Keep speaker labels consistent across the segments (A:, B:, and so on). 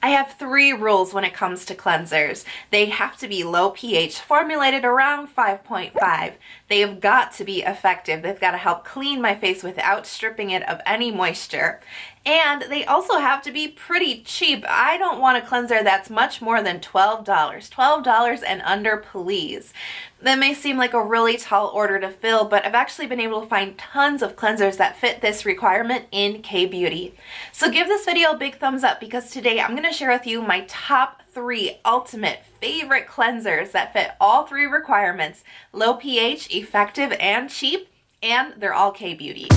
A: I have 3 rules when it comes to cleansers. They have to be low pH, formulated around 5.5. They have got to be effective. They've got to help clean my face without stripping it of any moisture. And they also have to be pretty cheap. I don't want a cleanser that's much more than $12. $12 and under, please. That may seem like a really tall order to fill, but I've actually been able to find tons of cleansers that fit this requirement in K-Beauty. So give this video a big thumbs up because today I'm going to share with you my top 3 ultimate favorite cleansers that fit all 3 requirements: low pH, effective, and cheap, and they're all K-Beauty.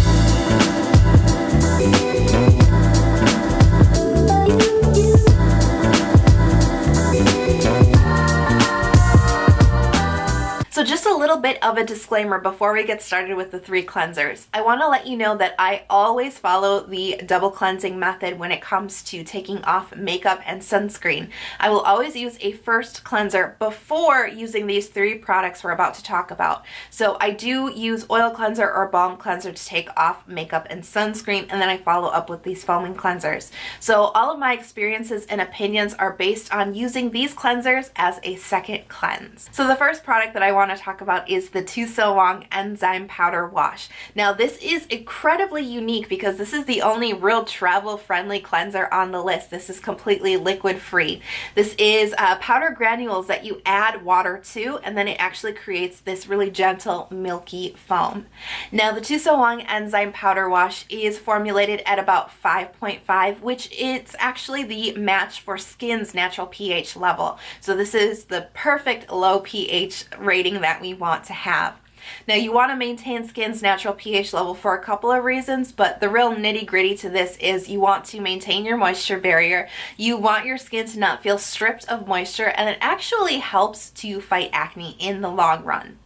A: So just a little bit of a disclaimer before we get started with the 3 cleansers. I want to let you know that I always follow the double cleansing method when it comes to taking off makeup and sunscreen. I will always use a first cleanser before using these 3 products we're about to talk about. So I do use oil cleanser or balm cleanser to take off makeup and sunscreen, and then I follow up with these foaming cleansers. So all of my experiences and opinions are based on using these cleansers as a second cleanse. So the first product that I want to talk about is the Tosowoong Enzyme Powder Wash. Now this is incredibly unique because this is the only real travel friendly cleanser on the list. This is completely liquid free. This is powder granules that you add water to, and then it actually creates this really gentle milky foam. Now the Tosowoong Enzyme Powder Wash is formulated at about 5.5, which is actually the match for skin's natural pH level. So this is the perfect low pH rating that we want to have. Now you want to maintain skin's natural pH level for a couple of reasons, but the real nitty-gritty to this is you want to maintain your moisture barrier, you want your skin to not feel stripped of moisture, and it actually helps to fight acne in the long run.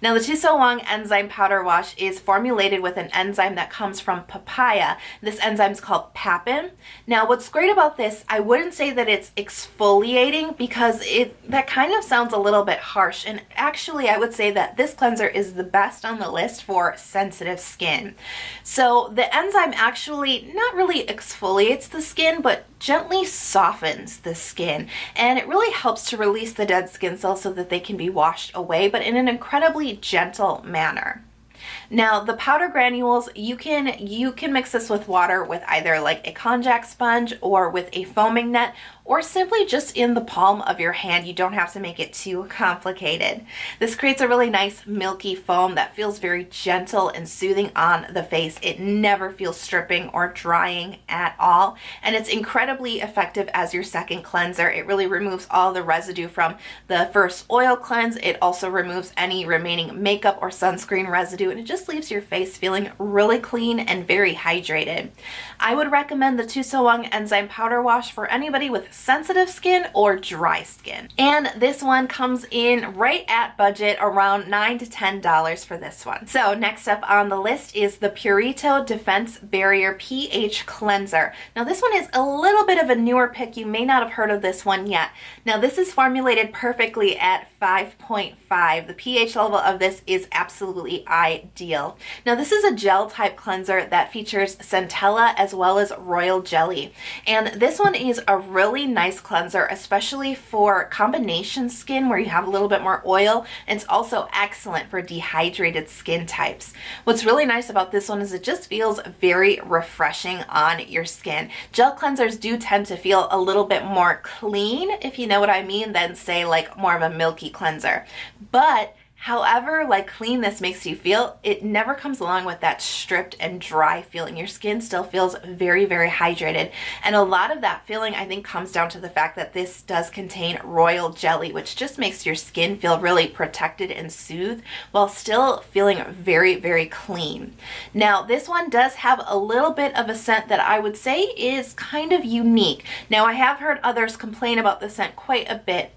A: Now the Tosowoong Enzyme Powder Wash is formulated with an enzyme that comes from papaya. This enzyme is called papain. Now what's great about this, I wouldn't say that it's exfoliating because that kind of sounds a little bit harsh, and actually I would say that this cleanser is the best on the list for sensitive skin. So the enzyme actually not really exfoliates the skin, but gently softens the skin, and it really helps to release the dead skin cells so that they can be washed away, but in an incredibly gentle manner. Now the powder granules, you can mix this with water with either like a konjac sponge or with a foaming net, or simply just in the palm of your hand. You don't have to make it too complicated. This creates a really nice milky foam that feels very gentle and soothing on the face. It never feels stripping or drying at all, and it's incredibly effective as your second cleanser. It really removes all the residue from the first oil cleanse. It also removes any remaining makeup or sunscreen residue, and it just leaves your face feeling really clean and very hydrated. I would recommend the Tosowoong Enzyme Powder Wash for anybody with sensitive skin or dry skin. And this one comes in right at budget, around $9 to $10 for this one. So next up on the list is the Purito Defense Barrier pH Cleanser. Now this one is a little bit of a newer pick. You may not have heard of this one yet. Now this is formulated perfectly at 5.5. The pH level of this is absolutely ideal. Now this is a gel type cleanser that features centella as well as royal jelly. And this one is a really nice cleanser, especially for combination skin where you have a little bit more oil, and it's also excellent for dehydrated skin types. What's really nice about this one is it just feels very refreshing on your skin. Gel cleansers do tend to feel a little bit more clean, if you know what I mean, than say like more of a milky cleanser. But however clean this makes you feel, it never comes along with that stripped and dry feeling. Your skin still feels very, very hydrated. And a lot of that feeling, I think, comes down to the fact that this does contain royal jelly, which just makes your skin feel really protected and soothed while still feeling very, very clean. Now, this one does have a little bit of a scent that I would say is kind of unique. Now, I have heard others complain about the scent quite a bit.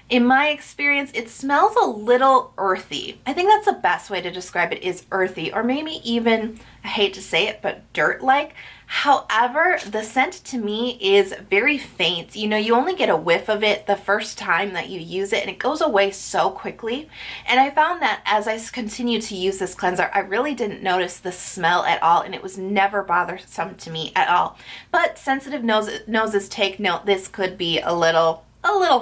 A: In my experience, it smells a little earthy. I think that's the best way to describe it, is earthy, or maybe even, I hate to say it, but dirt-like. However, the scent to me is very faint. You know, you only get a whiff of it the first time that you use it, and it goes away so quickly. And I found that as I continue to use this cleanser, I really didn't notice the smell at all, and it was never bothersome to me at all. But sensitive noses take note, this could be a little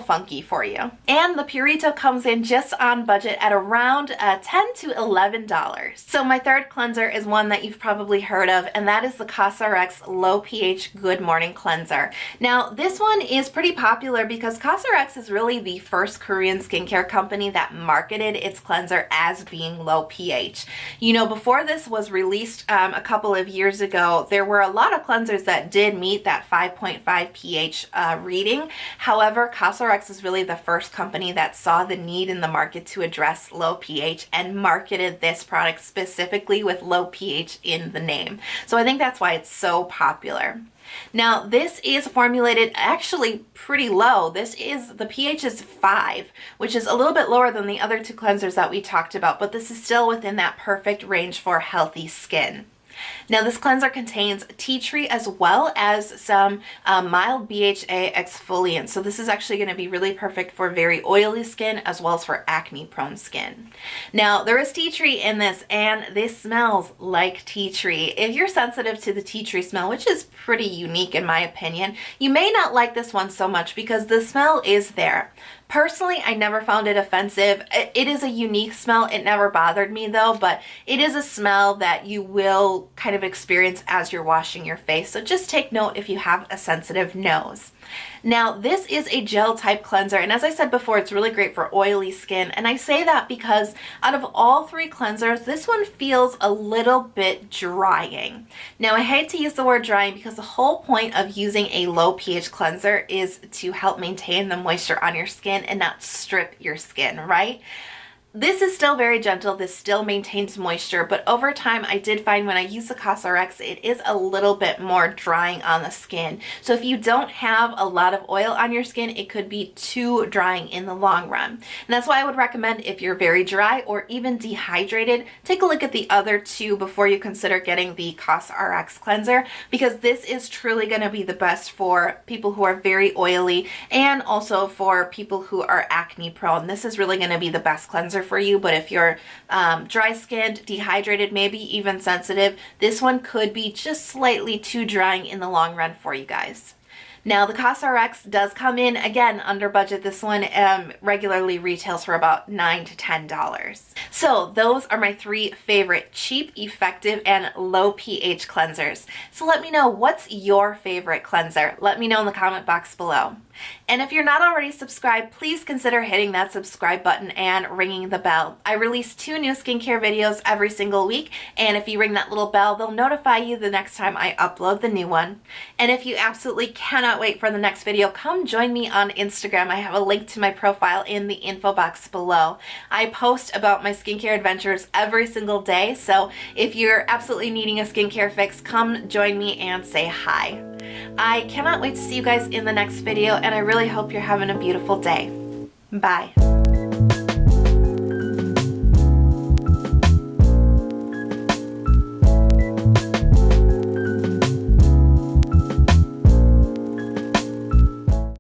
A: funky for you. And the Purito comes in just on budget at around $10 to $11. So my third cleanser is one that you've probably heard of, and that is the Cosrx Low pH Good Morning Cleanser. Now this one is pretty popular because Cosrx is really the first Korean skincare company that marketed its cleanser as being low pH. You know, before this was released a couple of years ago, there were a lot of cleansers that did meet that 5.5 pH reading. However, Cosrx is really the first company that saw the need in the market to address low pH and marketed this product specifically with low pH in the name. So I think that's why it's so popular. Now this is formulated actually pretty low. The pH is 5, which is a little bit lower than the other two cleansers that we talked about, but this is still within that perfect range for healthy skin. Now this cleanser contains tea tree as well as some mild BHA exfoliant. So this is actually going to be really perfect for very oily skin as well as for acne prone skin. Now there is tea tree in this, and this smells like tea tree. If you're sensitive to the tea tree smell, which is pretty unique in my opinion, you may not like this one so much because the smell is there. Personally, I never found it offensive. It is a unique smell. It never bothered me though, but it is a smell that you will kind of experience as you're washing your face. So just take note if you have a sensitive nose. Now this is a gel type cleanser, and as I said before, it's really great for oily skin, and I say that because out of all three cleansers, this one feels a little bit drying. Now I hate to use the word drying because the whole point of using a low pH cleanser is to help maintain the moisture on your skin and not strip your skin, right? This is still very gentle, this still maintains moisture, but over time I did find when I use the Cosrx, it is a little bit more drying on the skin. So if you don't have a lot of oil on your skin, it could be too drying in the long run. And that's why I would recommend, if you're very dry or even dehydrated, take a look at the other two before you consider getting the Cosrx cleanser, because this is truly going to be the best for people who are very oily and also for people who are acne prone. This is really going to be the best cleanser for you, but if you're dry skinned, dehydrated, maybe even sensitive, this one could be just slightly too drying in the long run for you guys. Now the Cosrx does come in again under budget. This one regularly retails for about $9 to $10. So those are my three favorite cheap, effective, and low pH cleansers. So let me know, what's your favorite cleanser? Let me know in the comment box below. And if you're not already subscribed, please consider hitting that subscribe button and ringing the bell. I release 2 new skincare videos every single week, and if you ring that little bell, they'll notify you the next time I upload the new one. And if you absolutely cannot wait for the next video, come join me on Instagram. I have a link to my profile in the info box below. I post about my skincare adventures every single day, so if you're absolutely needing a skincare fix, come join me and say hi. I cannot wait to see you guys in the next video, and I really hope you're having a beautiful day. Bye.